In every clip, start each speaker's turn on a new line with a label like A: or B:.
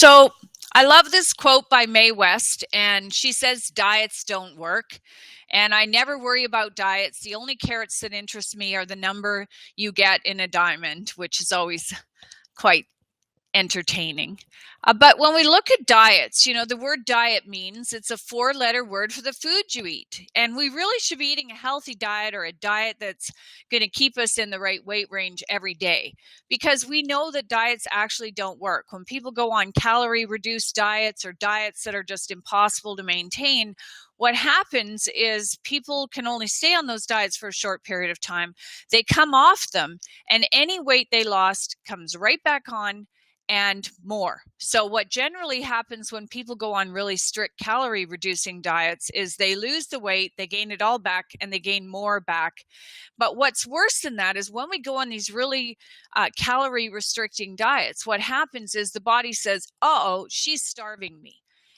A: So I love this quote by Mae West, and she says diets don't work. And I never worry about diets. The only carrots that interest me are the number you get in a diamond, which is always quite entertaining. But when we look at diets, the word diet means it's a 4-letter word for the food you eat. And we really should be eating a healthy diet or a diet that's going to keep us in the right weight range every day, because we know that diets actually don't work. When people go on calorie reduced diets or diets that are just impossible to maintain, what happens is people can only stay on those diets for a short period of time. They come off them, and any weight they lost comes right back on and more. So what generally happens when people go on really strict calorie reducing diets is they lose the weight, they gain it all back, and they gain more back. But what's worse than that is when we go on these really calorie restricting diets, what happens is the body says, uh-oh, she's starving me.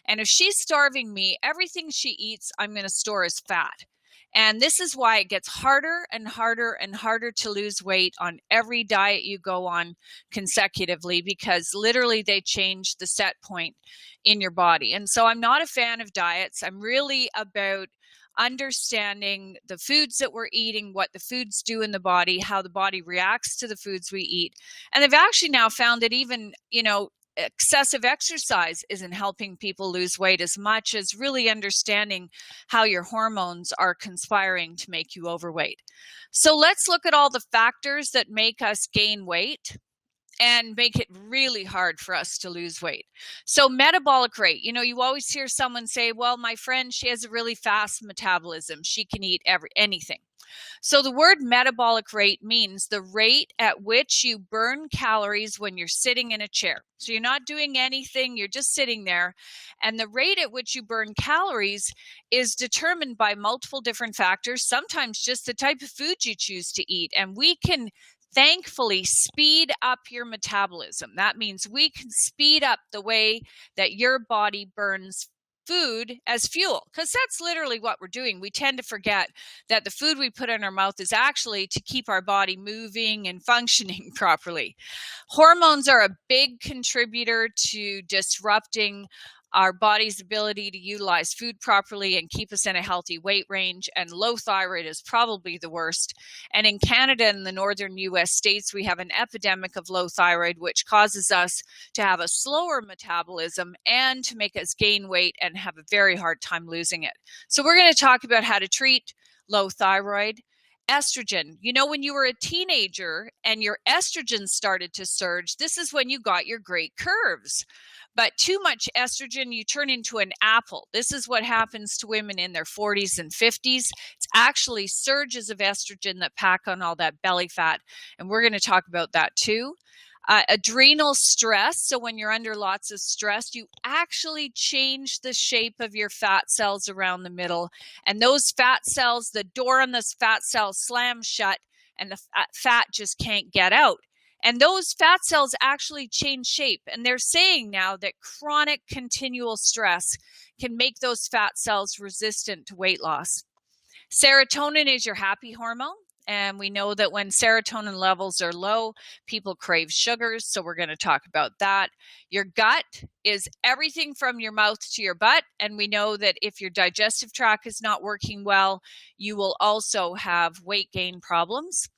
A: And if she's starving me, everything she eats, I'm going to store as fat. And this is why it gets harder and harder and harder to lose weight on every diet you go on consecutively, because literally they change the set point in your body. And so I'm not a fan of diets. I'm really about understanding the foods that we're eating, what the foods do in the body, how the body reacts to the foods we eat. And they've actually now found that even, excessive exercise isn't helping people lose weight as much as really understanding how your hormones are conspiring to make you overweight. So let's look at all the factors that make us gain weight and make it really hard for us to lose weight. So metabolic rate, you always hear someone say, well, my friend, she has a really fast metabolism. She can eat anything. So the word metabolic rate means the rate at which you burn calories when you're sitting in a chair. So you're not doing anything, you're just sitting there. And the rate at which you burn calories is determined by multiple different factors, sometimes just the type of food you choose to eat. And we can thankfully speed up your metabolism. That means we can speed up the way that your body burns food as fuel, because that's literally what we're doing. We tend to forget that the food we put in our mouth is actually to keep our body moving and functioning properly. Hormones are a big contributor to disrupting our body's ability to utilize food properly and keep us in a healthy weight range. And low thyroid is probably the worst. And in Canada and the northern US states, we have an epidemic of low thyroid, which causes us to have a slower metabolism and to make us gain weight and have a very hard time losing it. So we're going to talk about how to treat low thyroid. Estrogen. When you were a teenager and your estrogen started to surge, this is when you got your great curves. But too much estrogen, you turn into an apple. This is what happens to women in their 40s and 50s. It's actually surges of estrogen that pack on all that belly fat. And we're going to talk about that too. Adrenal stress. So when you're under lots of stress, you actually change the shape of your fat cells around the middle. And those fat cells, the door on this fat cell slams shut and the fat just can't get out. And those fat cells actually change shape. And they're saying now that chronic continual stress can make those fat cells resistant to weight loss. Serotonin is your happy hormone. And we know that when serotonin levels are low, people crave sugars. So we're going to talk about that. Your gut is everything from your mouth to your butt. And we know that if your digestive tract is not working well, you will also have weight gain problems.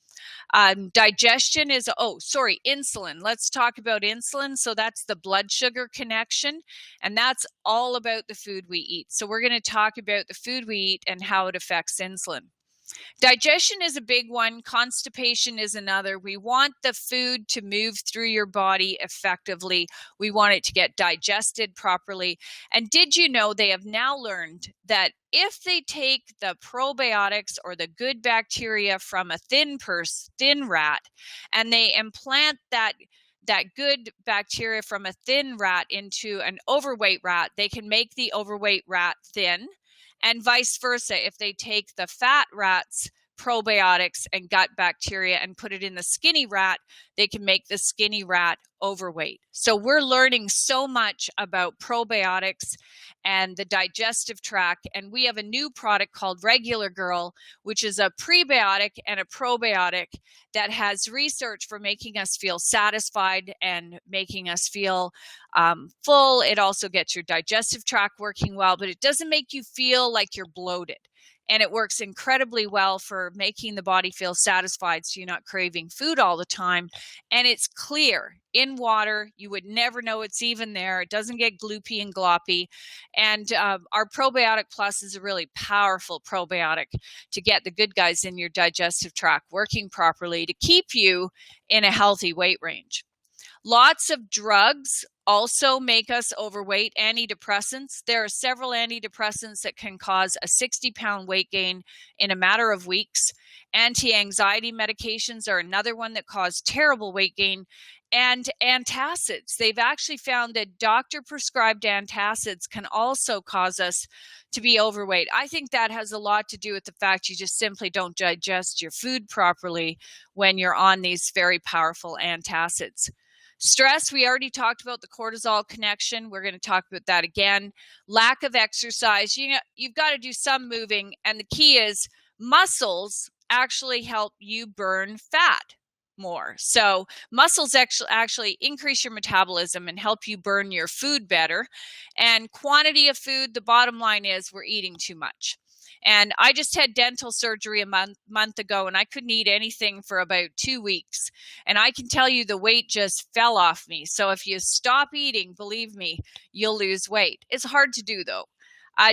A: Digestion is, insulin. Let's talk about insulin. So that's the blood sugar connection, and that's all about the food we eat. So we're going to talk about the food we eat and how it affects insulin. Digestion is a big one. Constipation is another. We want the food to move through your body effectively. We want it to get digested properly. And did you know they have now learned that if they take the probiotics or the good bacteria from a thin rat and they implant that good bacteria from a thin rat into an overweight rat, they can make the overweight rat thin. And vice versa, if they take the fat rat's probiotics and gut bacteria and put it in the skinny rat, they can make the skinny rat overweight. So we're learning so much about probiotics and the digestive tract. And we have a new product called Regular Girl, which is a prebiotic and a probiotic that has research for making us feel satisfied and making us feel full. It also gets your digestive tract working well, but it doesn't make you feel like you're bloated. And it works incredibly well for making the body feel satisfied so you're not craving food all the time. And it's clear in water. You would never know it's even there. It doesn't get gloopy and gloppy. And our Probiotic Plus is a really powerful probiotic to get the good guys in your digestive tract working properly to keep you in a healthy weight range. Lots of drugs also make us overweight. Antidepressants. There are several antidepressants that can cause a 60-pound weight gain in a matter of weeks. Anti-anxiety medications are another one that cause terrible weight gain. And antacids. They've actually found that doctor-prescribed antacids can also cause us to be overweight. I think that has a lot to do with the fact you just simply don't digest your food properly when you're on these very powerful antacids. Stress, we already talked about the cortisol connection. We're going to talk about that again. Lack of exercise. You've got to do some moving. And the key is muscles actually help you burn fat more. So muscles actually increase your metabolism and help you burn your food better. And quantity of food, the bottom line is we're eating too much. And I just had dental surgery a month ago, and I couldn't eat anything for about 2 weeks. And I can tell you the weight just fell off me. So if you stop eating, believe me, you'll lose weight. It's hard to do, though.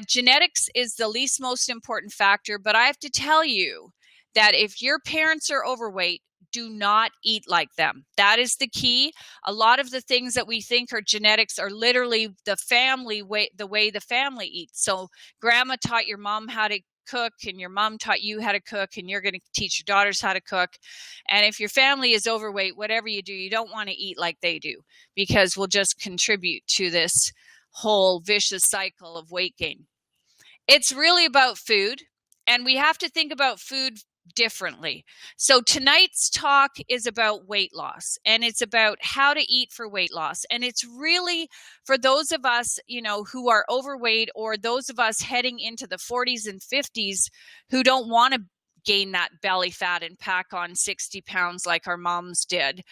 A: Genetics is the least most important factor, but I have to tell you that if your parents are overweight, do not eat like them. That is the key. A lot of the things that we think are genetics are literally the way the family eats. So grandma taught your mom how to cook, and your mom taught you how to cook, and you're going to teach your daughters how to cook. And if your family is overweight, whatever you do, you don't want to eat like they do, because we'll just contribute to this whole vicious cycle of weight gain. It's really about food, and we have to think about food differently. So tonight's talk is about weight loss, and it's about how to eat for weight loss. And it's really for those of us, who are overweight, or those of us heading into the 40s and 50s who don't want to gain that belly fat and pack on 60 pounds like our moms did.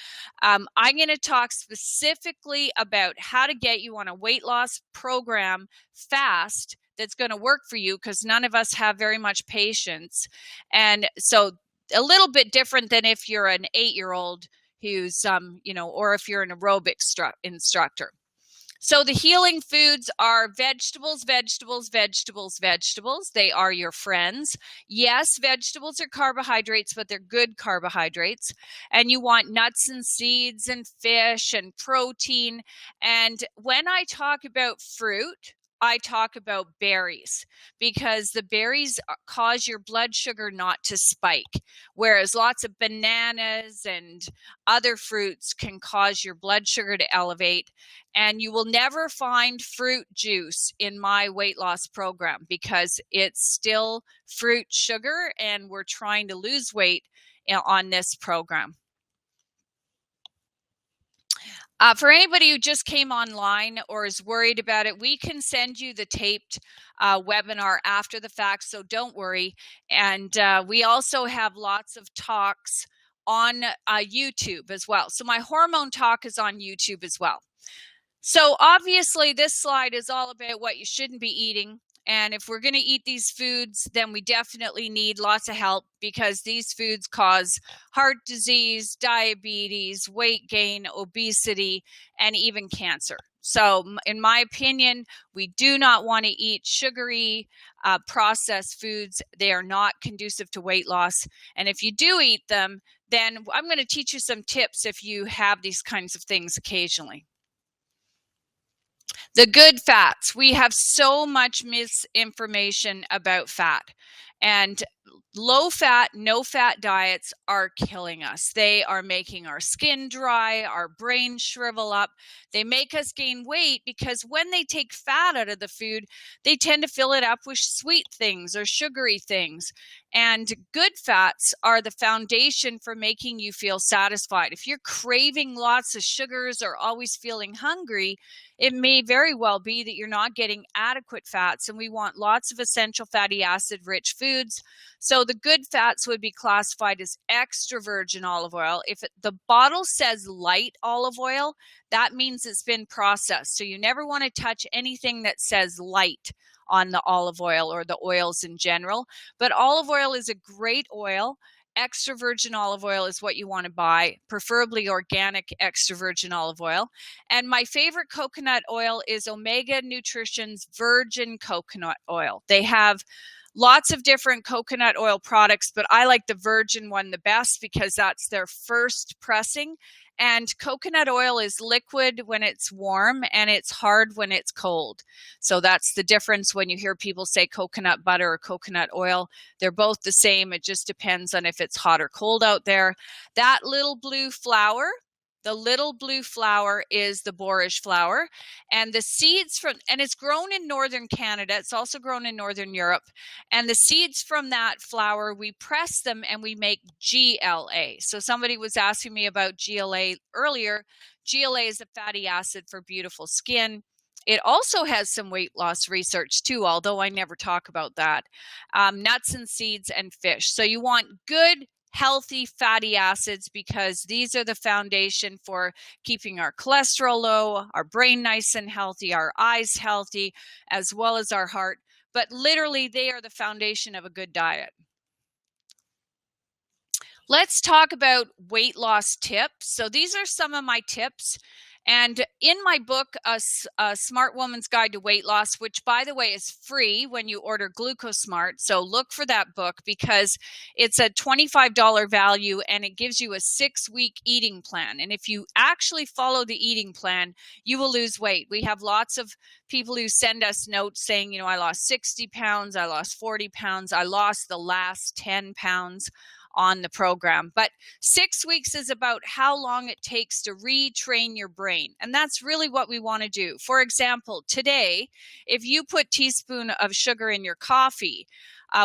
A: I'm going to talk specifically about how to get you on a weight loss program fast that's going to work for you, because none of us have very much patience. And so a little bit different than if you're an 8-year-old who's, or if you're an aerobic instructor. So the healing foods are vegetables, vegetables, vegetables, vegetables. They are your friends. Yes, vegetables are carbohydrates, but they're good carbohydrates. And you want nuts and seeds and fish and protein. And when I talk about fruit, I talk about berries, because the berries cause your blood sugar not to spike, whereas lots of bananas and other fruits can cause your blood sugar to elevate. And you will never find fruit juice in my weight loss program, because it's still fruit sugar, and we're trying to lose weight on this program. For anybody who just came online or is worried about it, we can send you the taped webinar after the fact, so don't worry. And we also have lots of talks on YouTube as well. So my hormone talk is on YouTube as well. So obviously this slide is all about what you shouldn't be eating. And if we're going to eat these foods, then we definitely need lots of help, because these foods cause heart disease, diabetes, weight gain, obesity, and even cancer. So in my opinion, we do not want to eat sugary processed foods. They are not conducive to weight loss. And if you do eat them, then I'm going to teach you some tips if you have these kinds of things occasionally. The good fats. We have so much misinformation about fat, and low fat, no fat diets are killing us. They are making our skin dry, our brain shrivel up. They make us gain weight, because when they take fat out of the food, they tend to fill it up with sweet things or sugary things. And good fats are the foundation for making you feel satisfied. If you're craving lots of sugars or always feeling hungry, it may very well be that you're not getting adequate fats, and we want lots of essential fatty acid rich foods. So the good fats would be classified as extra virgin olive oil. If the bottle says light olive oil, that means it's been processed. So you never want to touch anything that says light on the olive oil or the oils in general. But olive oil is a great oil. Extra virgin olive oil is what you want to buy, preferably organic extra virgin olive oil. And my favorite coconut oil is Omega Nutrition's virgin coconut oil. They have lots of different coconut oil products, but I like the virgin one the best because that's their first pressing. And coconut oil is liquid when it's warm and it's hard when it's cold. So that's the difference when you hear people say coconut butter or coconut oil. They're both the same. It just depends on if it's hot or cold out there. That little blue flower, the little blue flower is the borage flower, and the seeds and it's grown in northern Canada. It's also grown in northern Europe. And the seeds from that flower, we press them and we make GLA. So somebody was asking me about GLA earlier. GLA is a fatty acid for beautiful skin. It also has some weight loss research too, although I never talk about that. Nuts and seeds and fish. So you want good, healthy fatty acids because these are the foundation for keeping our cholesterol low, our brain nice and healthy, our eyes healthy, as well as our heart. But literally, they are the foundation of a good diet. Let's talk about weight loss tips. So these are some of my tips. And in my book, A Smart Woman's Guide to Weight Loss, which, by the way, is free when you order GlucoSmart. So look for that book because it's a $25 value and it gives you a 6-week eating plan. And if you actually follow the eating plan, you will lose weight. We have lots of people who send us notes saying, I lost 60 pounds, I lost 40 pounds, I lost the last 10 pounds on the program. But 6 weeks is about how long it takes to retrain your brain. And that's really what we want to do. For example, today, if you put a teaspoon of sugar in your coffee,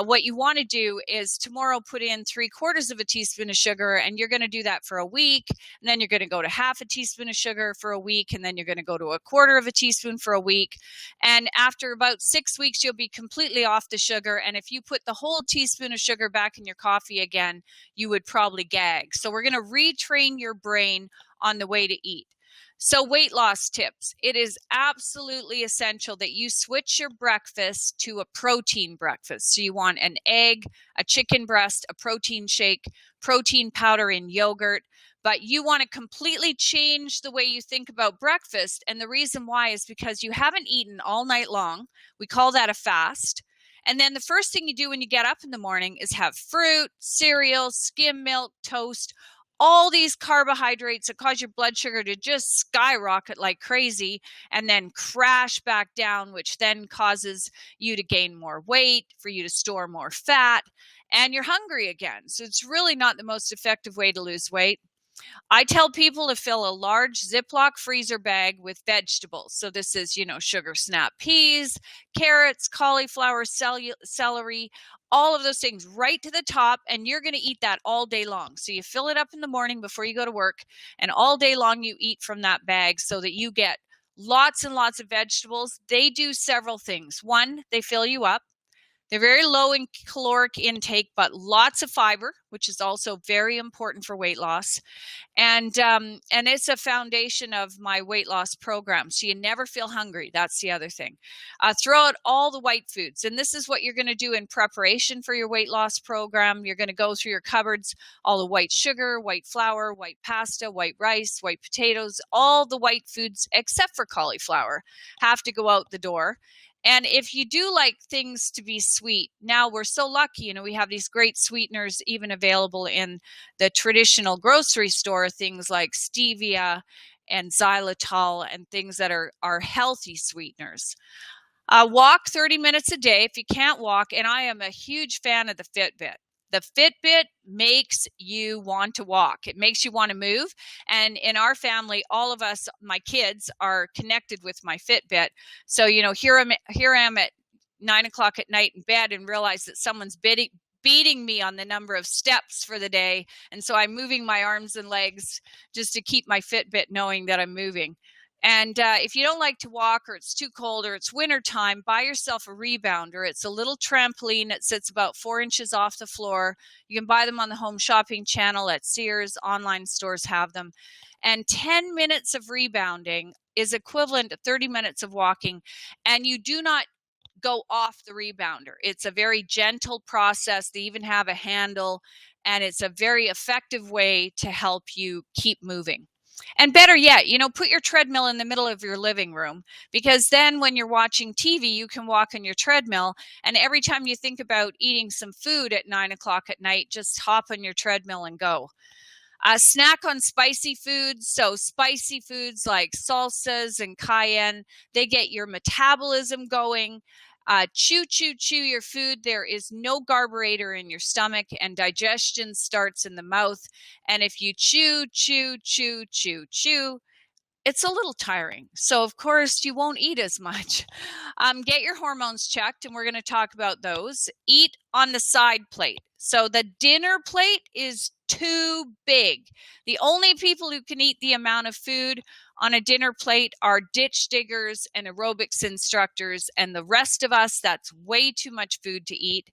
A: what you want to do is tomorrow put in 3/4 of a teaspoon of sugar, and you're going to do that for a week. And then you're going to go to half a teaspoon of sugar for a week, and then you're going to go to 1/4 of a teaspoon for a week. And after about 6 weeks, you'll be completely off the sugar. And if you put the whole teaspoon of sugar back in your coffee again, you would probably gag. So we're going to retrain your brain on the way to eat. So weight loss tips. It is absolutely essential that you switch your breakfast to a protein breakfast. So you want an egg, a chicken breast, a protein shake, protein powder in yogurt, but you want to completely change the way you think about breakfast. And the reason why is because you haven't eaten all night long. We call that a fast. And then the first thing you do when you get up in the morning is have fruit, cereal, skim milk, toast, all these carbohydrates that cause your blood sugar to just skyrocket like crazy and then crash back down, which then causes you to gain more weight, for you to store more fat, and you're hungry again. So it's really not the most effective way to lose weight. I tell people to fill a large Ziploc freezer bag with vegetables. So this is, sugar snap peas, carrots, cauliflower, celery, all of those things right to the top. And you're going to eat that all day long. So you fill it up in the morning before you go to work, and all day long you eat from that bag so that you get lots and lots of vegetables. They do several things. One, they fill you up. They're very low in caloric intake, but lots of fiber, which is also very important for weight loss. And it's a foundation of my weight loss program. So you never feel hungry. That's the other thing. Throw out all the white foods. And this is what you're going to do in preparation for your weight loss program. You're going to go through your cupboards, all the white sugar, white flour, white pasta, white rice, white potatoes, all the white foods except for cauliflower have to go out the door. And if you do like things to be sweet, now we're so lucky, we have these great sweeteners even available in the traditional grocery store, things like stevia and xylitol and things that are healthy sweeteners. Walk 30 minutes a day if you can't walk. And I am a huge fan of the Fitbit. The Fitbit makes you want to walk. It makes you want to move. And in our family, all of us, my kids, are connected with my Fitbit. So, here I am at 9 o'clock at night in bed and realize that someone's beating me on the number of steps for the day. And so I'm moving my arms and legs just to keep my Fitbit knowing that I'm moving. And if you don't like to walk, or it's too cold, or it's wintertime, buy yourself a rebounder. It's a little trampoline that sits about 4 inches off the floor. You can buy them on the Home Shopping Channel at Sears. Online stores have them. And 10 minutes of rebounding is equivalent to 30 minutes of walking. And you do not go off the rebounder. It's a very gentle process. They even have a handle, and it's a very effective way to help you keep moving. And better yet, put your treadmill in the middle of your living room, because then when you're watching TV, you can walk on your treadmill. And every time you think about eating some food at 9 o'clock at night, just hop on your treadmill and go. Snack on spicy foods. So spicy foods like salsas and cayenne, they get your metabolism going. Chew your food. There is no carburetor in your stomach, and digestion starts in the mouth. And if you chew, it's a little tiring. So, of course, you won't eat as much. Get your hormones checked, and we're going to talk about those. Eat on the side plate. So the dinner plate is too big. The only people who can eat the amount of food on a dinner plate are ditch diggers and aerobics instructors, and the rest of us, that's way too much food to eat.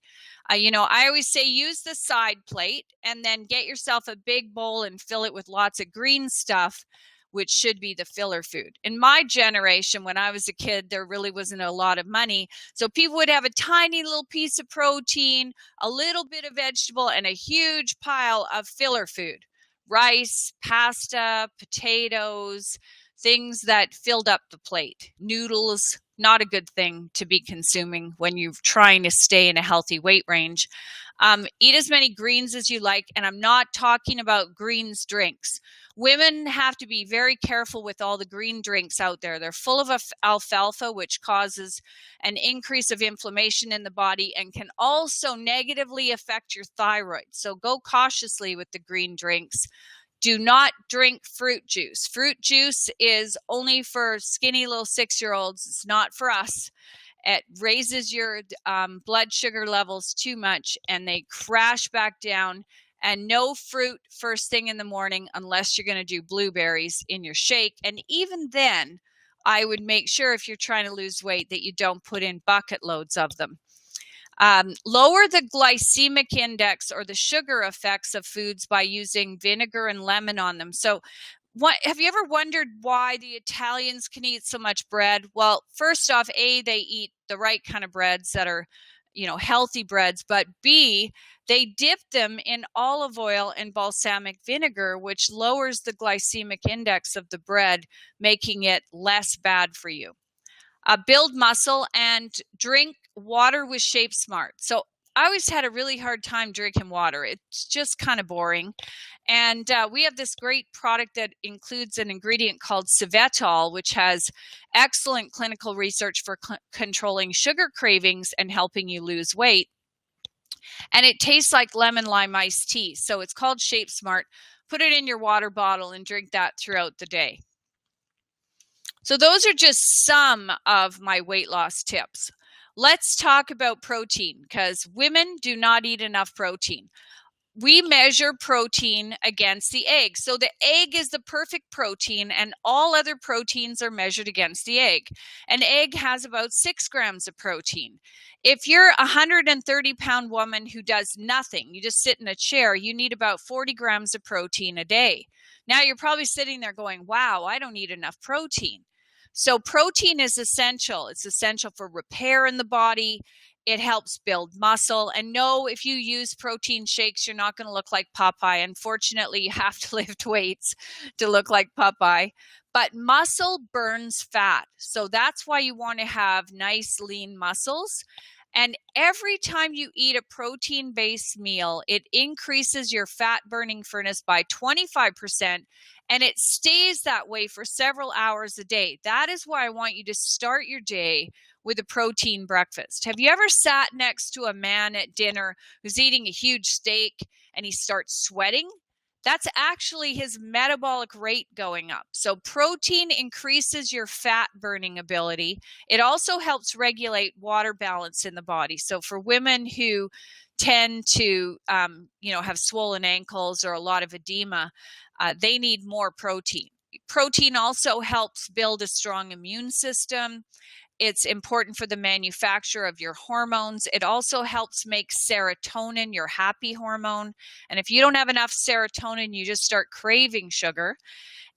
A: I always say use the side plate, and then get yourself a big bowl and fill it with lots of green stuff, which should be the filler food. In my generation, when I was a kid, there really wasn't a lot of money. So people would have a tiny little piece of protein, a little bit of vegetable, and a huge pile of filler food. Rice, pasta, potatoes, things that filled up the plate. Noodles, not a good thing to be consuming when you're trying to stay in a healthy weight range. Eat as many greens as you like, and I'm not talking about greens drinks. Women have to be very careful with all the green drinks out there. They're full of alfalfa, which causes an increase of inflammation in the body and can also negatively affect your thyroid. So go cautiously with the green drinks. Do not drink fruit juice. Fruit juice is only for skinny little 6-year-olds. It's not for us. It raises your blood sugar levels too much, and they crash back down. And no fruit first thing in the morning unless you're going to do blueberries in your shake. And even then, I would make sure, if you're trying to lose weight, that you don't put in bucket loads of them. Lower the glycemic index, or the sugar effects of foods, by using vinegar and lemon on them. So have you ever wondered why the Italians can eat so much bread? Well, first off, A, they eat the right kind of breads that are, healthy breads, but B, they dip them in olive oil and balsamic vinegar, which lowers the glycemic index of the bread, making it less bad for you. Build muscle and drink water with Shape Smart. So I always had a really hard time drinking water. It's just kind of boring. And we have this great product that includes an ingredient called Civetol, which has excellent clinical research for controlling sugar cravings and helping you lose weight. And it tastes like lemon lime iced tea. So it's called Shape Smart. Put it in your water bottle and drink that throughout the day. So those are just some of my weight loss tips. Let's talk about protein, because women do not eat enough protein. We measure protein against the egg. So the egg is the perfect protein, and all other proteins are measured against the egg. An egg has about 6 grams of protein. If you're a 130-pound woman who does nothing, you just sit in a chair, you need about 40 grams of protein a day. Now you're probably sitting there going, wow, I don't need enough protein. So protein is essential. It's essential for repair in the body. It helps build muscle. And no, if you use protein shakes, you're not going to look like Popeye. Unfortunately, you have to lift weights to look like Popeye. But muscle burns fat. So that's why you want to have nice, lean muscles. And every time you eat a protein-based meal, it increases your fat-burning furnace by 25%, and it stays that way for several hours a day. That is why I want you to start your day with a protein breakfast. Have you ever sat next to a man at dinner who's eating a huge steak and he starts sweating? That's actually his metabolic rate going up. So protein increases your fat burning ability. It also helps regulate water balance in the body. So for women who tend to, have swollen ankles or a lot of edema, they need more protein. Protein also helps build a strong immune system. It's important for the manufacture of your hormones. It also helps make serotonin, your happy hormone. And if you don't have enough serotonin, you just start craving sugar.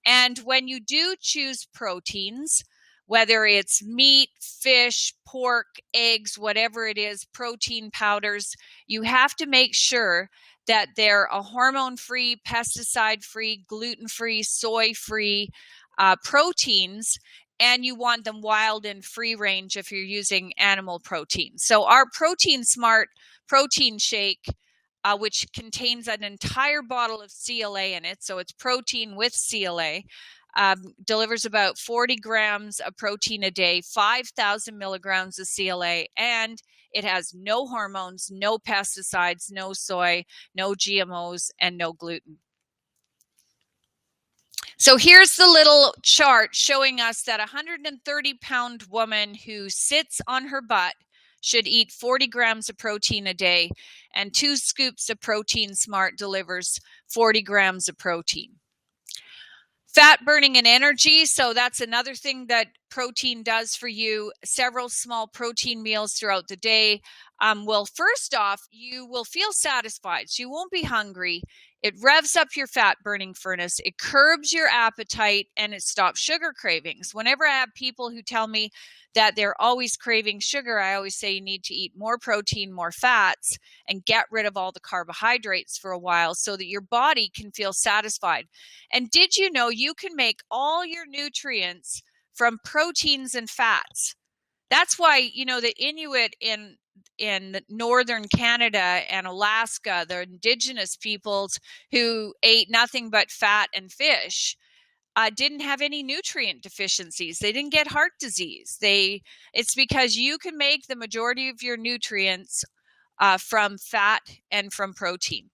A: And when you do choose proteins, whether it's meat, fish, pork, eggs, whatever it is, protein powders, you have to make sure that they're a hormone-free, pesticide-free, gluten-free, soy-free proteins, and you want them wild and free range if you're using animal protein. So our Protein Smart protein shake, which contains an entire bottle of CLA in it, so it's protein with CLA, delivers about 40 grams of protein a day, 5,000 milligrams of CLA, and it has no hormones, no pesticides, no soy, no GMOs, and no gluten. So here's the little chart showing us that a 130-pound woman who sits on her butt should eat 40 grams of protein a day, and 2 scoops of Protein Smart delivers 40 grams of protein. Fat burning and energy, so that's another thing that protein does for you. Several small protein meals throughout the day. Well, first off, you will feel satisfied, so you won't be hungry. It revs up your fat burning furnace, it curbs your appetite, and it stops sugar cravings. Whenever I have people who tell me that they're always craving sugar, I always say you need to eat more protein, more fats, and get rid of all the carbohydrates for a while so that your body can feel satisfied. And did you know you can make all your nutrients from proteins and fats? That's why, the Inuit in northern Canada and Alaska, the indigenous peoples who ate nothing but fat and fish, didn't have any nutrient deficiencies. They didn't get heart disease. It's because you can make the majority of your nutrients from fat and from protein.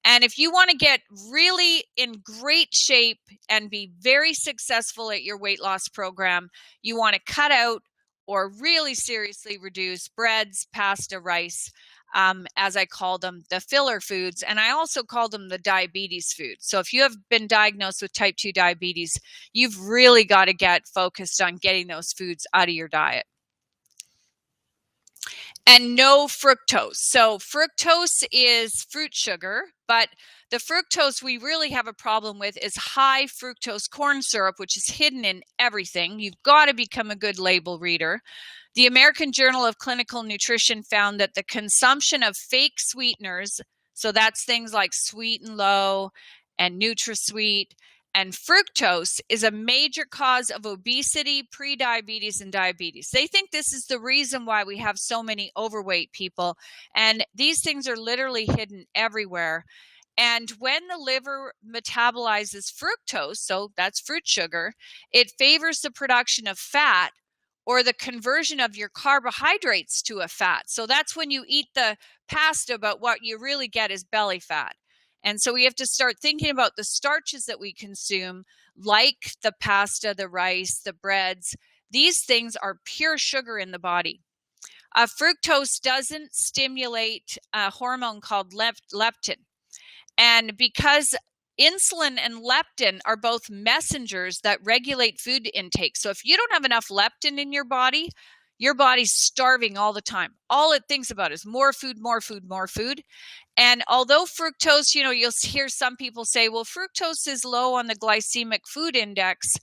A: And if you want to get really in great shape and be very successful at your weight loss program, you want to cut out or really seriously reduce breads, pasta, rice, as I call them, the filler foods. And I also call them the diabetes foods. So if you have been diagnosed with type 2 diabetes, you've really got to get focused on getting those foods out of your diet. And no fructose. So fructose is fruit sugar, but the fructose we really have a problem with is high fructose corn syrup, which is hidden in everything. You've got to become a good label reader. The American Journal of Clinical Nutrition found that the consumption of fake sweeteners, so that's things like Sweet and Low and NutraSweet, and fructose is a major cause of obesity, prediabetes, and diabetes. They think this is the reason why we have so many overweight people. And these things are literally hidden everywhere. And when the liver metabolizes fructose, so that's fruit sugar, it favors the production of fat or the conversion of your carbohydrates to a fat. So that's when you eat the pasta, but what you really get is belly fat. And so we have to start thinking about the starches that we consume, like the pasta, the rice, the breads. These things are pure sugar in the body. Fructose doesn't stimulate a hormone called leptin. And because insulin and leptin are both messengers that regulate food intake. So if you don't have enough leptin in your body's starving all the time. All it thinks about is more food, more food, more food. And although fructose, you'll hear some people say, well, fructose is low on the glycemic food index.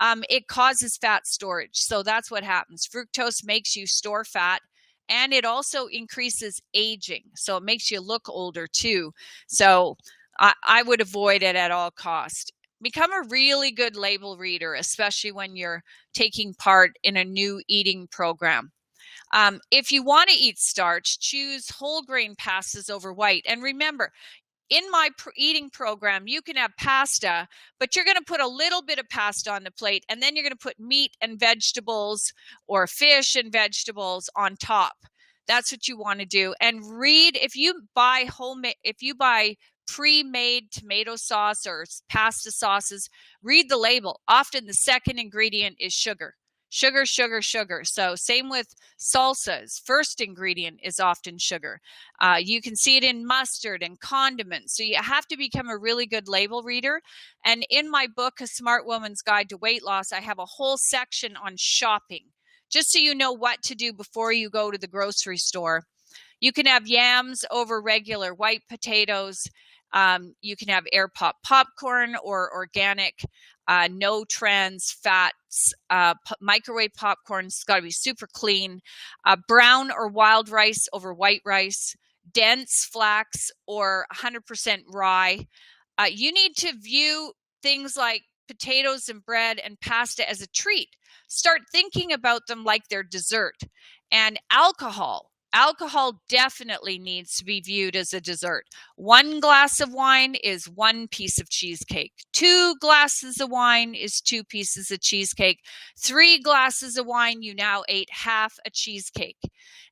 A: It causes fat storage. So that's what happens. Fructose makes you store fat, and it also increases aging. So it makes you look older too. So I would avoid it at all costs. Become a really good label reader, especially when you're taking part in a new eating program. If you want to eat starch, choose whole grain pastas over white. And remember, in my eating program, you can have pasta, but you're going to put a little bit of pasta on the plate, and then you're going to put meat and vegetables or fish and vegetables on top. That's what you want to do. And read, if you buy pre-made tomato sauce or pasta sauces, read the label. Often the second ingredient is sugar. Sugar, sugar, sugar. So same with salsas. First ingredient is often sugar. You can see it in mustard and condiments. So you have to become a really good label reader. And in my book, A Smart Woman's Guide to Weight Loss, I have a whole section on shopping, just so you know what to do before you go to the grocery store. You can have yams over regular white potatoes. You can have air pop popcorn or organic, no trans fats, microwave popcorn. It's got to be super clean. Brown or wild rice over white rice. Dense flax or 100% rye. You need to view things like potatoes and bread and pasta as a treat. Start thinking about them like they're dessert. And alcohol. Alcohol definitely needs to be viewed as a dessert. 1 glass of wine is 1 piece of cheesecake. 2 glasses of wine is 2 pieces of cheesecake. 3 glasses of wine, you now ate half a cheesecake.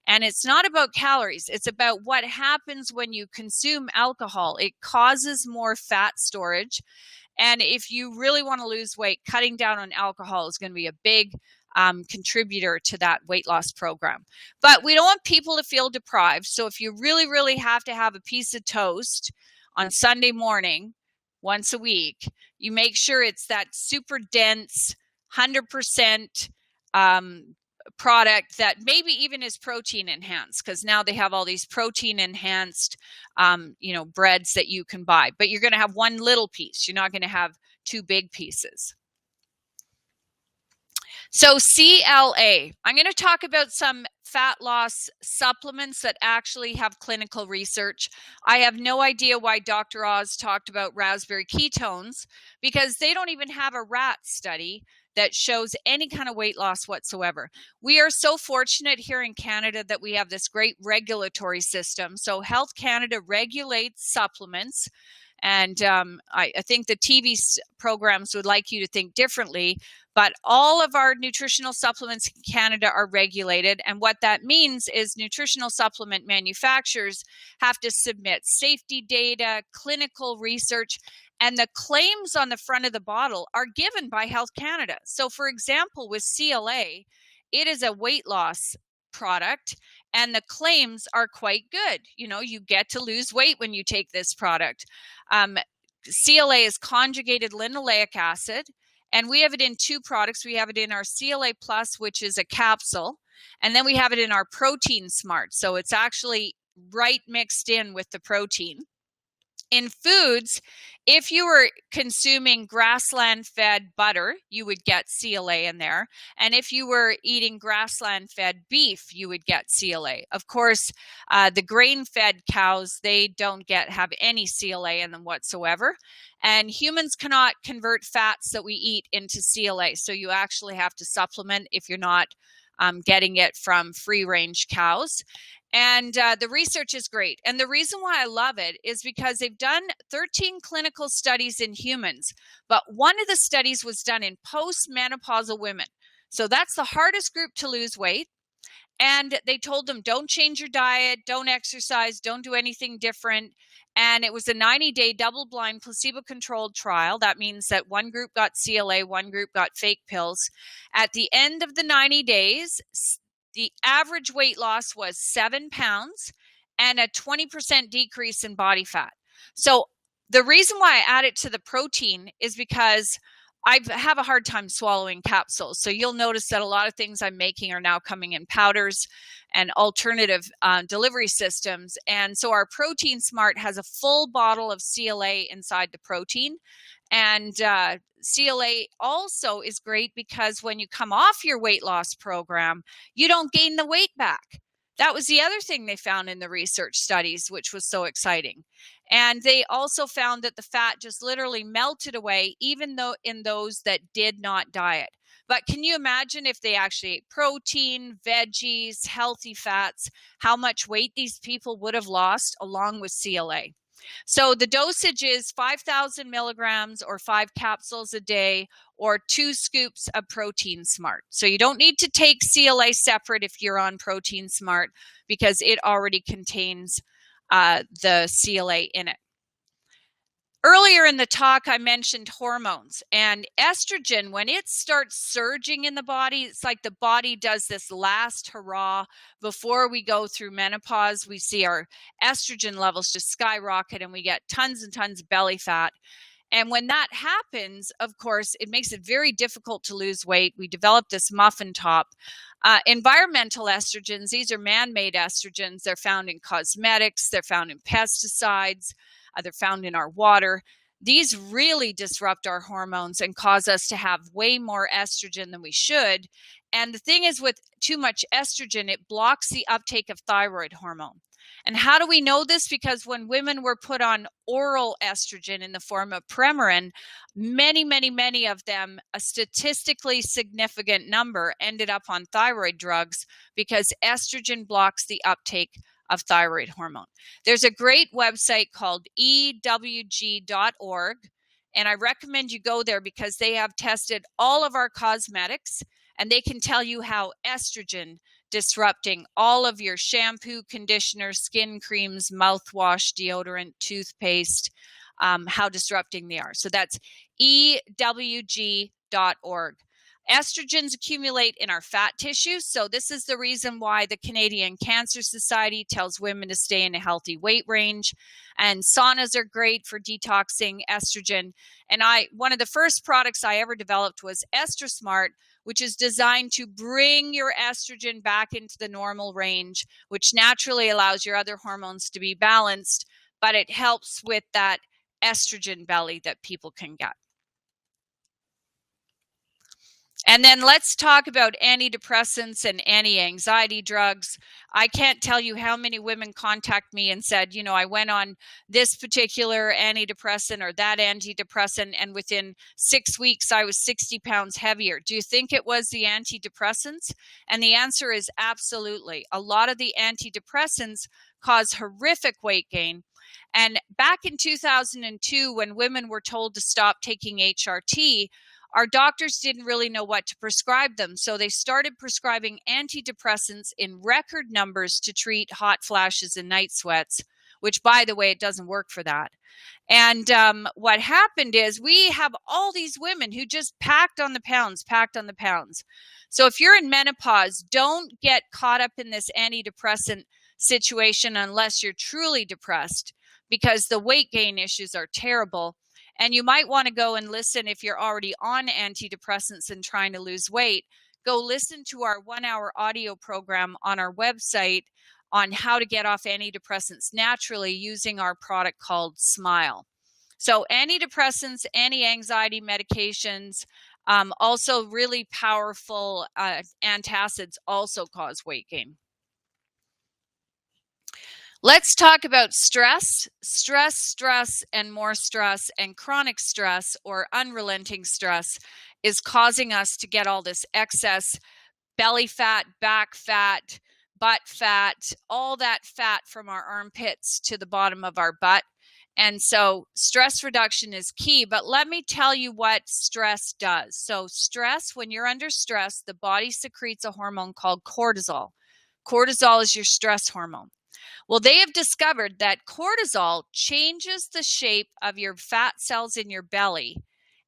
A: And it's not about calories. It's about what happens when you consume alcohol. It causes more fat storage. And if you really want to lose weight, cutting down on alcohol is going to be a big contributor to that weight loss program. But we don't want people to feel deprived. So if you really, really have to have a piece of toast on Sunday morning once a week, you make sure it's that super dense, 100% product that maybe even is protein enhanced, because now they have all these protein enhanced breads that you can buy. But you're going to have 1 little piece. You're not going to have 2 big pieces. So CLA, I'm going to talk about some fat loss supplements that actually have clinical research. I have no idea why Dr. Oz talked about raspberry ketones, because they don't even have a rat study that shows any kind of weight loss whatsoever. We are so fortunate here in Canada that we have this great regulatory system. So Health Canada regulates supplements. And I think the TV programs would like you to think differently, but all of our nutritional supplements in Canada are regulated. And what that means is nutritional supplement manufacturers have to submit safety data, clinical research, and the claims on the front of the bottle are given by Health Canada. So for example, with CLA, it is a weight loss product, and the claims are quite good. You get to lose weight when you take this product. CLA is conjugated linoleic acid, and we have it in 2 products. We have it in our CLA Plus, which is a capsule, and then we have it in our Protein Smart. So it's actually right mixed in with the protein. In foods, if you were consuming grassland-fed butter, you would get CLA in there. And if you were eating grassland-fed beef, you would get CLA. Of course, the grain-fed cows, they don't have any CLA in them whatsoever. And humans cannot convert fats that we eat into CLA. So you actually have to supplement if you're not getting it from free-range cows. And the research is great. And the reason why I love it is because they've done 13 clinical studies in humans, but one of the studies was done in postmenopausal women. So that's the hardest group to lose weight. And they told them, don't change your diet, don't exercise, don't do anything different. And it was a 90-day double-blind placebo-controlled trial. That means that one group got CLA, one group got fake pills. At the end of the 90 days, the average weight loss was 7 pounds and a 20% decrease in body fat. So the reason why I add it to the protein is because I have a hard time swallowing capsules. So you'll notice that a lot of things I'm making are now coming in powders and alternative delivery systems. And so our Protein Smart has a full bottle of CLA inside the protein. And CLA also is great because when you come off your weight loss program, you don't gain the weight back. That was the other thing they found in the research studies, which was so exciting. And they also found that the fat just literally melted away, even though in those that did not diet. But can you imagine if they actually ate protein, veggies, healthy fats, how much weight these people would have lost along with CLA? So the dosage is 5,000 milligrams or 5 capsules a day or 2 scoops of Protein Smart. So you don't need to take CLA separate if you're on Protein Smart because it already contains the CLA in it. Earlier in the talk, I mentioned hormones, and estrogen, when it starts surging in the body, it's like the body does this last hurrah before we go through menopause. We see our estrogen levels just skyrocket and we get tons and tons of belly fat. And when that happens, of course, it makes it very difficult to lose weight. We develop this muffin top. Environmental estrogens, these are man-made estrogens. They're found in cosmetics. They're found in pesticides. They're found in our water. These really disrupt our hormones and cause us to have way more estrogen than we should. And the thing is, with too much estrogen, it blocks the uptake of thyroid hormone. And how do we know this? Because when women were put on oral estrogen in the form of Premarin, many of them, a statistically significant number, ended up on thyroid drugs because estrogen blocks the uptake of thyroid hormone. There's a great website called ewg.org, and I recommend you go there because they have tested all of our cosmetics, and they can tell you how estrogen disrupting all of your shampoo, conditioner, skin creams, mouthwash, deodorant, toothpaste, how disrupting they are. So that's ewg.org. Estrogens accumulate in our fat tissue. So this is the reason why the Canadian Cancer Society tells women to stay in a healthy weight range. And saunas are great for detoxing estrogen. And one of the first products I ever developed was EstroSmart, which is designed to bring your estrogen back into the normal range, which naturally allows your other hormones to be balanced, but it helps with that estrogen belly that people can get. And then let's talk about antidepressants and anti-anxiety drugs. I can't tell you how many women contact me and said, I went on this particular antidepressant or that antidepressant, and within 6 weeks, I was 60 pounds heavier. Do you think it was the antidepressants? And the answer is absolutely. A lot of the antidepressants cause horrific weight gain. And back in 2002, when women were told to stop taking HRT, our doctors didn't really know what to prescribe them. So they started prescribing antidepressants in record numbers to treat hot flashes and night sweats, which, by the way, it doesn't work for that. And what happened is we have all these women who just packed on the pounds. So if you're in menopause, don't get caught up in this antidepressant situation unless you're truly depressed, because the weight gain issues are terrible. And you might want to go and listen if you're already on antidepressants and trying to lose weight. Go listen to our 1-hour audio program on our website on how to get off antidepressants naturally using our product called Smile. So antidepressants, anti-anxiety medications, also really powerful antacids also cause weight gain. Let's talk about stress, and more stress, and chronic stress or unrelenting stress is causing us to get all this excess belly fat, back fat, butt fat, all that fat from our armpits to the bottom of our butt. And so stress reduction is key, but let me tell you what stress does. So stress, when you're under stress, the body secretes a hormone called cortisol. Cortisol is your stress hormone. Well, they have discovered that cortisol changes the shape of your fat cells in your belly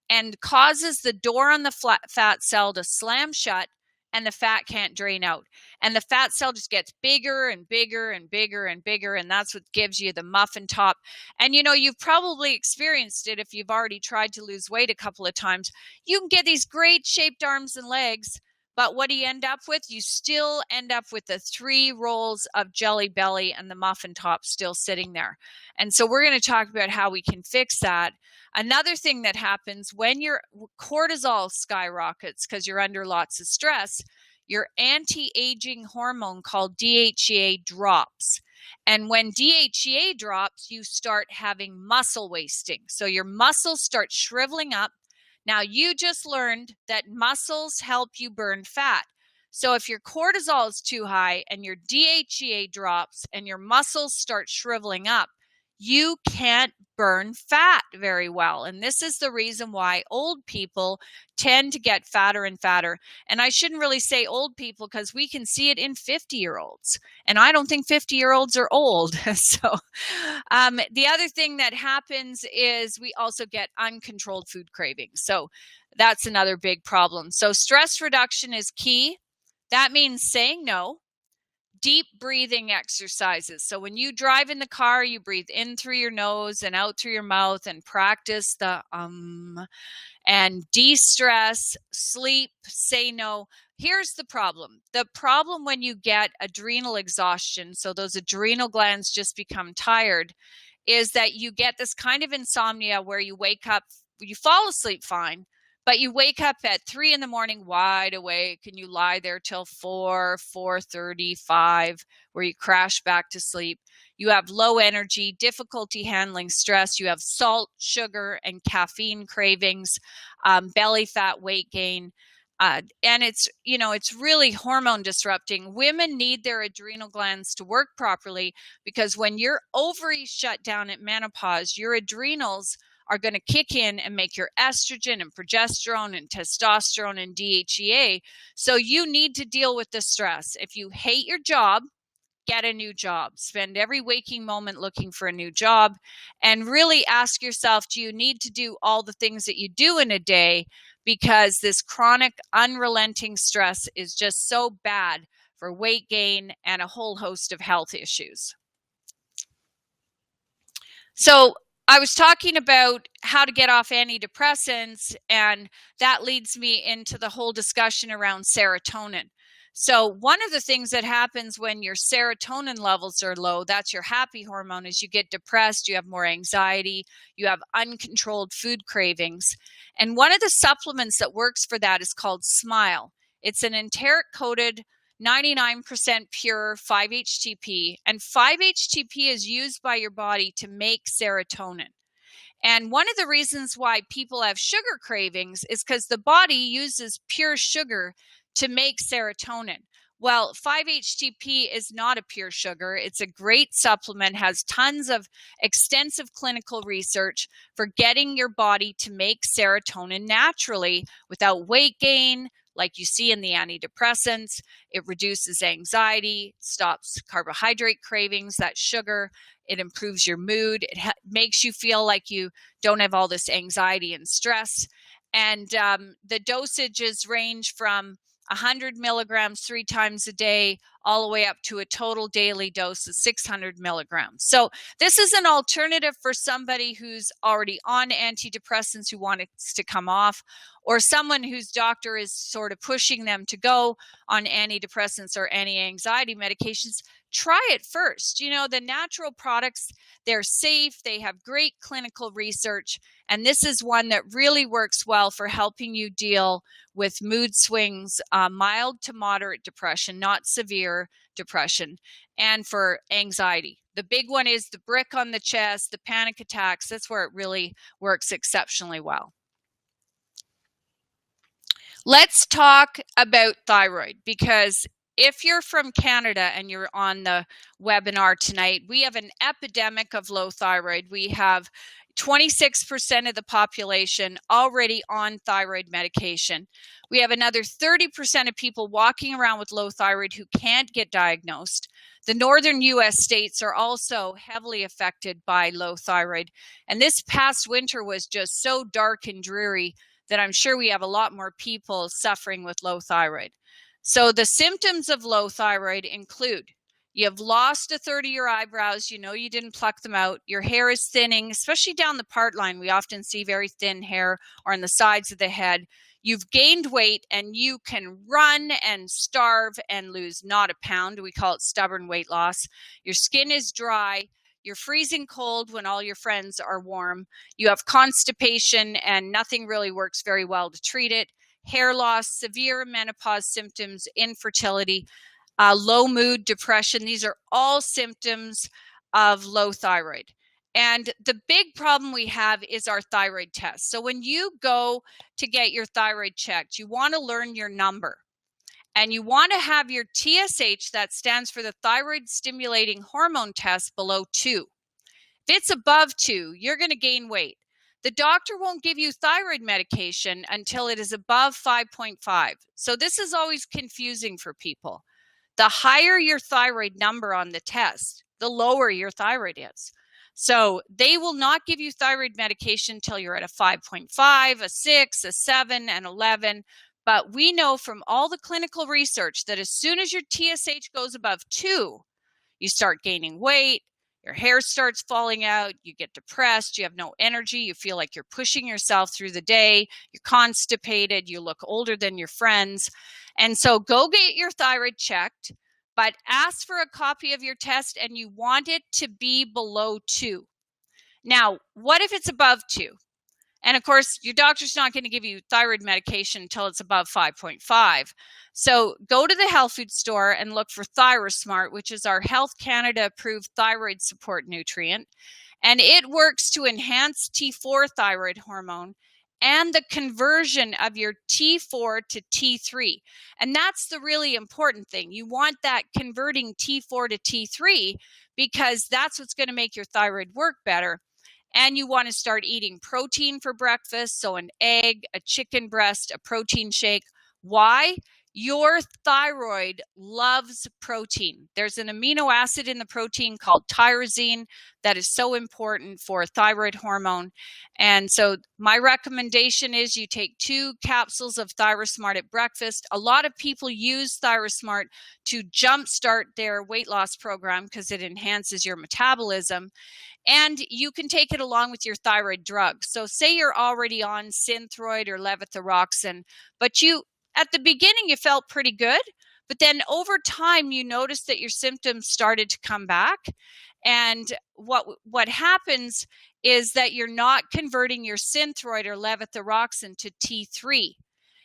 A: and causes the door on the fat cell to slam shut, and the fat can't drain out. And the fat cell just gets bigger and bigger and bigger and bigger, and that's what gives you the muffin top. And you've probably experienced it if you've already tried to lose weight a couple of times. You can get these great shaped arms and legs, but what do you end up with? You still end up with the 3 rolls of jelly belly and the muffin top still sitting there. And so we're going to talk about how we can fix that. Another thing that happens when your cortisol skyrockets because you're under lots of stress, your anti-aging hormone called DHEA drops. And when DHEA drops, you start having muscle wasting. So your muscles start shriveling up. Now, you just learned that muscles help you burn fat. So if your cortisol is too high and your DHEA drops and your muscles start shriveling up, you can't burn fat very well. And this is the reason why old people tend to get fatter and fatter. And I shouldn't really say old people because we can see it in 50-year-olds. And I don't think 50-year-olds are old. So the other thing that happens is we also get uncontrolled food cravings. So that's another big problem. So stress reduction is key. That means saying no. Deep breathing exercises. So when you drive in the car, you breathe in through your nose and out through your mouth and practice the and de-stress, sleep, say no. Here's the problem. The problem when you get adrenal exhaustion, so those adrenal glands just become tired, is that you get this kind of insomnia where you wake up, you fall asleep fine, but you wake up at 3 a.m. wide awake and you lie there till 4:35, where you crash back to sleep. You have low energy, difficulty handling stress. You have salt, sugar, and caffeine cravings, belly fat, weight gain. And it's really hormone disrupting. Women need their adrenal glands to work properly because when your ovaries shut down at menopause, your adrenals are going to kick in and make your estrogen and progesterone and testosterone and DHEA. So you need to deal with the stress. If you hate your job, get a new job. Spend every waking moment looking for a new job and really ask yourself, do you need to do all the things that you do in a day? Because this chronic, unrelenting stress is just so bad for weight gain and a whole host of health issues. So I was talking about how to get off antidepressants, and that leads me into the whole discussion around serotonin. So one of the things that happens when your serotonin levels are low, that's your happy hormone, is you get depressed, you have more anxiety, you have uncontrolled food cravings. And one of the supplements that works for that is called Smile. It's an enteric-coated 99% pure 5-HTP, and 5-HTP is used by your body to make serotonin. And one of the reasons why people have sugar cravings is because the body uses pure sugar to make serotonin. Well, 5-HTP is not a pure sugar. It's a great supplement, has tons of extensive clinical research for getting your body to make serotonin naturally without weight gain, like you see in the antidepressants. It reduces anxiety, stops carbohydrate cravings, that sugar. It improves your mood. It makes you feel like you don't have all this anxiety and stress. And the dosages range from 100 milligrams 3 times a day, all the way up to a total daily dose of 600 milligrams. So this is an alternative for somebody who's already on antidepressants who wants to come off, or someone whose doctor is sort of pushing them to go on antidepressants or anti-anxiety medications. Try it first. You know, the natural products, they're safe, they have great clinical research, and this is one that really works well for helping you deal with mood swings, mild to moderate depression, not severe depression, and for anxiety. The big one is the brick on the chest, the panic attacks. That's where it really works exceptionally well. Let's talk about thyroid, because if you're from Canada and you're on the webinar tonight, we have an epidemic of low thyroid. We have 26% of the population already on thyroid medication. We have another 30% of people walking around with low thyroid who can't get diagnosed. The northern U.S. states are also heavily affected by low thyroid. And this past winter was just so dark and dreary that I'm sure we have a lot more people suffering with low thyroid. So the symptoms of low thyroid include: you have lost a third of your eyebrows. You know you didn't pluck them out. Your hair is thinning, especially down the part line. We often see very thin hair, or on the sides of the head. You've gained weight and you can run and starve and lose not a pound. We call it stubborn weight loss. Your skin is dry. You're freezing cold when all your friends are warm. You have constipation and nothing really works very well to treat it. Hair loss, severe menopause symptoms, infertility, low mood, depression. These are all symptoms of low thyroid. And the big problem we have is our thyroid test. So when you go to get your thyroid checked, you want to learn your number. And you want to have your TSH, that stands for the thyroid stimulating hormone test, below 2. If it's above 2, you're going to gain weight. The doctor won't give you thyroid medication until it is above 5.5. So this is always confusing for people. The higher your thyroid number on the test, the lower your thyroid is. So they will not give you thyroid medication until you're at a 5.5, a 6, a 7, and 11. But we know from all the clinical research that as soon as your TSH goes above 2, you start gaining weight, your hair starts falling out, you get depressed, you have no energy, you feel like you're pushing yourself through the day, you're constipated, you look older than your friends. And so go get your thyroid checked, but ask for a copy of your test and you want it to be below 2. Now, what if it's above 2? And of course, your doctor's not going to give you thyroid medication until it's above 5.5. So go to the health food store and look for ThyroSmart, which is our Health Canada approved thyroid support nutrient. And it works to enhance T4 thyroid hormone and the conversion of your T4 to T3. And that's the really important thing. You want that converting T4 to T3 because that's what's going to make your thyroid work better. And you want to start eating protein for breakfast. So an egg, a chicken breast, a protein shake. Why? Your thyroid loves protein. There's an amino acid in the protein called tyrosine that is so important for thyroid hormone. And so my recommendation is you take 2 capsules of ThyroSmart at breakfast. A lot of people use ThyroSmart to jumpstart their weight loss program because it enhances your metabolism. And you can take it along with your thyroid drugs. So say you're already on Synthroid or levothyroxine, but at the beginning you felt pretty good, but then over time you noticed that your symptoms started to come back. And what happens is that you're not converting your Synthroid or levothyroxine to T3.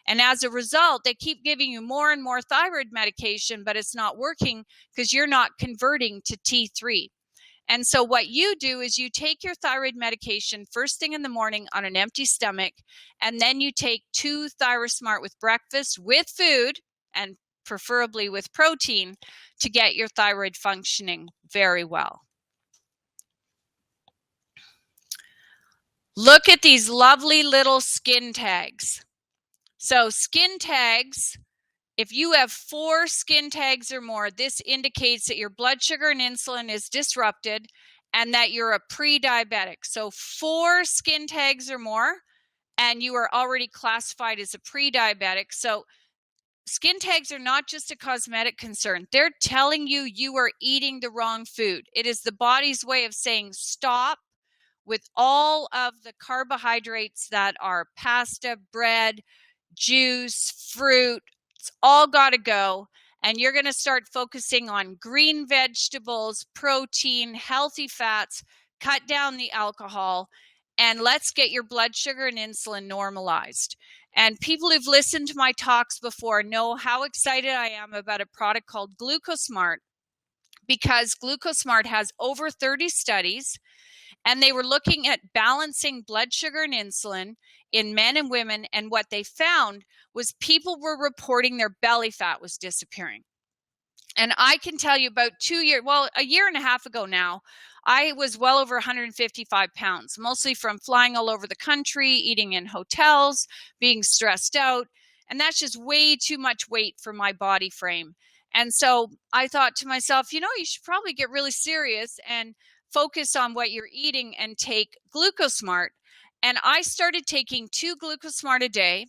A: And as a result, they keep giving you more and more thyroid medication, but it's not working because you're not converting to T3. And so what you do is you take your thyroid medication first thing in the morning on an empty stomach, and then you take 2 ThyroSmart with breakfast with food, and preferably with protein, to get your thyroid functioning very well. Look at these lovely little skin tags. So skin tags, if you have 4 skin tags or more, this indicates that your blood sugar and insulin is disrupted and that you're a pre-diabetic. So 4 skin tags or more, and you are already classified as a pre-diabetic. So skin tags are not just a cosmetic concern. They're telling you you are eating the wrong food. It is the body's way of saying stop with all of the carbohydrates that are pasta, bread, juice, fruit. It's all got to go. And you're going to start focusing on green vegetables, protein, healthy fats, cut down the alcohol, and let's get your blood sugar and insulin normalized. And people who've listened to my talks before know how excited I am about a product called GlucoSmart, because GlucoSmart has over 30 studies, and they were looking at balancing blood sugar and insulin in men and women. And what they found was people were reporting their belly fat was disappearing. And I can tell you about a year and a half ago now, I was well over 155 pounds, mostly from flying all over the country, eating in hotels, being stressed out. And that's just way too much weight for my body frame. And so I thought to myself, you should probably get really serious and focus on what you're eating and take GlucoSmart. And I started taking 2 GlucoSmart a day.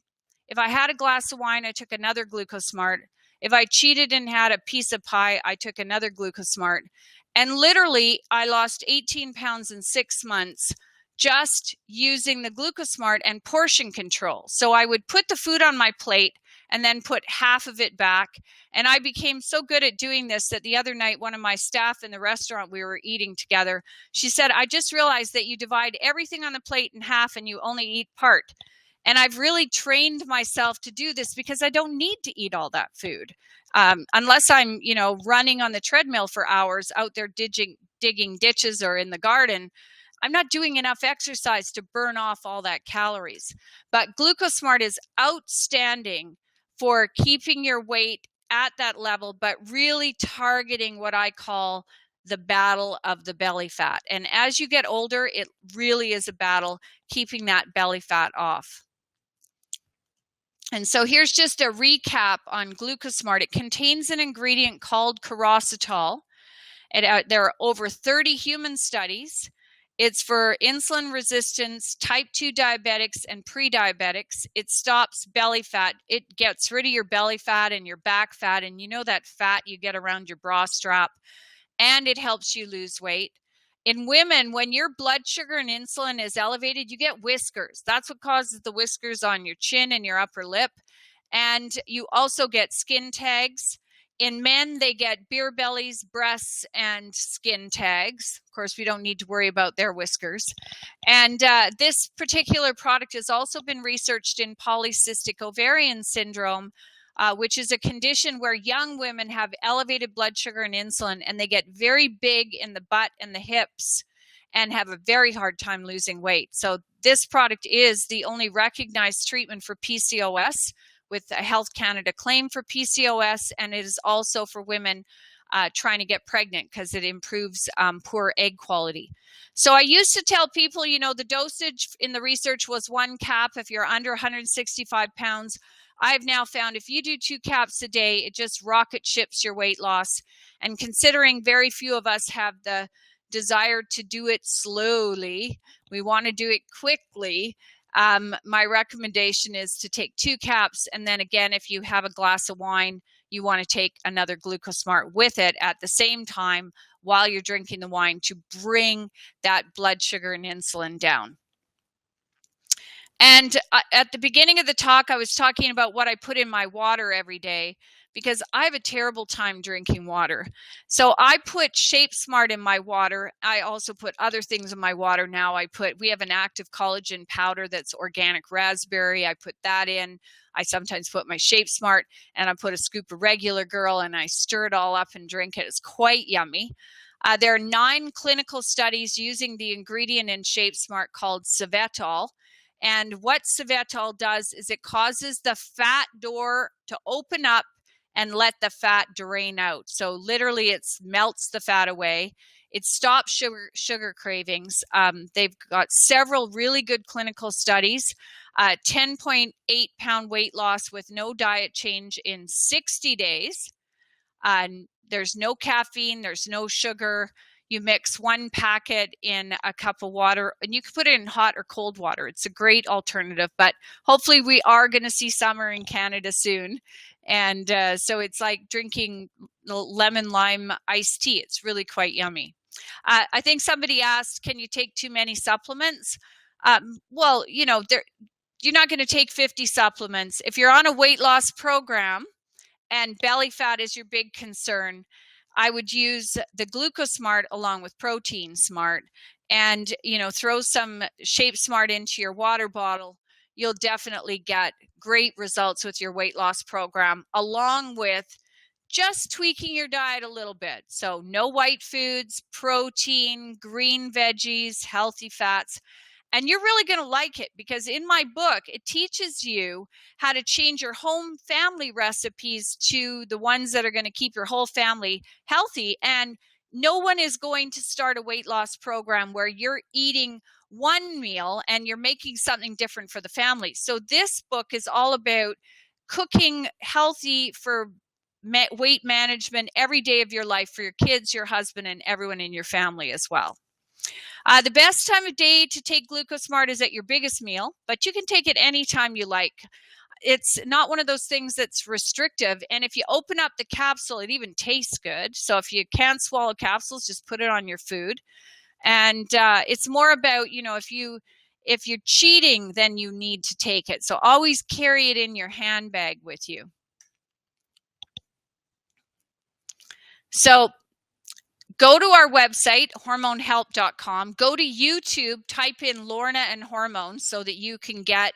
A: If I had a glass of wine, I took another GlucoSmart. If I cheated and had a piece of pie, I took another GlucoSmart. And literally, I lost 18 pounds in 6 months just using the GlucoSmart and portion control. So I would put the food on my plate and then put half of it back. And I became so good at doing this that the other night, one of my staff in the restaurant we were eating together, she said, I just realized that you divide everything on the plate in half and you only eat part. And I've really trained myself to do this because I don't need to eat all that food. Unless I'm, running on the treadmill for hours out there digging ditches or in the garden, I'm not doing enough exercise to burn off all that calories. But GlucoSmart is outstanding for keeping your weight at that level, but really targeting what I call the battle of the belly fat. And as you get older, it really is a battle keeping that belly fat off. And so here's just a recap on Glucosmart. It contains an ingredient called carositol. There are over 30 human studies. It's for insulin resistance, type 2 diabetics, and pre-diabetics. It stops belly fat. It gets rid of your belly fat and your back fat, and you know that fat you get around your bra strap, and it helps you lose weight. In women, when your blood sugar and insulin is elevated, you get whiskers. That's what causes the whiskers on your chin and your upper lip. And you also get skin tags. In men, they get beer bellies, breasts, and skin tags. Of course, we don't need to worry about their whiskers. And this particular product has also been researched in polycystic ovarian syndrome, which is a condition where young women have elevated blood sugar and insulin, and they get very big in the butt and the hips and have a very hard time losing weight. So this product is the only recognized treatment for PCOS, with a Health Canada claim for PCOS, and it is also for women trying to get pregnant because it improves poor egg quality. So I used to tell people, the dosage in the research was 1 cap if you're under 165 pounds. I've now found if you do 2 caps a day, it just rocket ships your weight loss. And considering very few of us have the desire to do it slowly, we want to do it quickly. My recommendation is to take 2 caps, and then again, if you have a glass of wine, you want to take another Glucosmart with it at the same time while you're drinking the wine to bring that blood sugar and insulin down. And at the beginning of the talk, I was talking about what I put in my water every day, because I have a terrible time drinking water. So I put Shape Smart in my water. I also put other things in my water now. We have an active collagen powder that's organic raspberry. I put that in. I sometimes put my Shape Smart, and I put a scoop of Regular Girl, and I stir it all up and drink it. It's quite yummy. There are 9 clinical studies using the ingredient in Shape Smart called Sovetol. And what Sovetol does is it causes the fat door to open up and let the fat drain out. So literally it melts the fat away. It stops sugar cravings. They've got several really good clinical studies. 10.8 pound weight loss with no diet change in 60 days. There's no caffeine, there's no sugar. You mix 1 packet in a cup of water, and you can put it in hot or cold water. It's a great alternative, but hopefully we are going to see summer in Canada soon. And so it's like drinking lemon lime iced tea. It's really quite yummy. I think somebody asked, can you take too many supplements? Well, you're not going to take 50 supplements. If you're on a weight loss program and belly fat is your big concern, I would use the Glucosmart along with Protein Smart, and throw some Shape Smart into your water bottle. You'll definitely get great results with your weight loss program, along with just tweaking your diet a little bit. So no white foods, protein, green veggies, healthy fats. And you're really going to like it, because in my book, it teaches you how to change your home family recipes to the ones that are going to keep your whole family healthy. And no one is going to start a weight loss program where you're eating one meal and you're making something different for the family. So this book is all about cooking healthy for weight management every day of your life for your kids, your husband, and everyone in your family as well. The best time of day to take Glucosmart is at your biggest meal, but you can take it anytime you like. It's not one of those things that's restrictive. And if you open up the capsule, it even tastes good. So if you can't swallow capsules, just put it on your food. And it's more about, if you're cheating, then you need to take it. So always carry it in your handbag with you. So go to our website, hormonehelp.com. Go to YouTube, type in Lorna and hormones so that you can get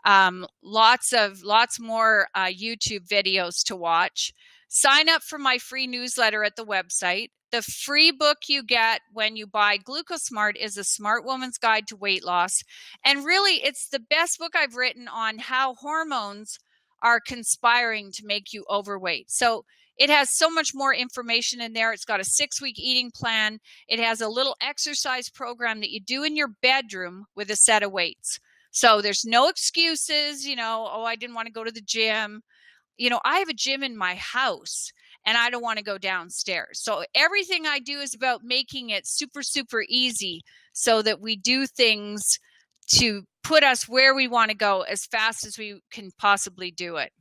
A: lots more YouTube videos to watch. Sign up for my free newsletter at the website. The free book you get when you buy Glucosmart is A Smart Woman's Guide to Weight Loss. And really, it's the best book I've written on how hormones are conspiring to make you overweight. So It has so much more information in there. It's got a 6-week eating plan. It has a little exercise program that you do in your bedroom with a set of weights. So there's no excuses, oh, I didn't want to go to the gym. I have a gym in my house and I don't want to go downstairs. So everything I do is about making it super, super easy so that we do things to put us where we want to go as fast as we can possibly do it.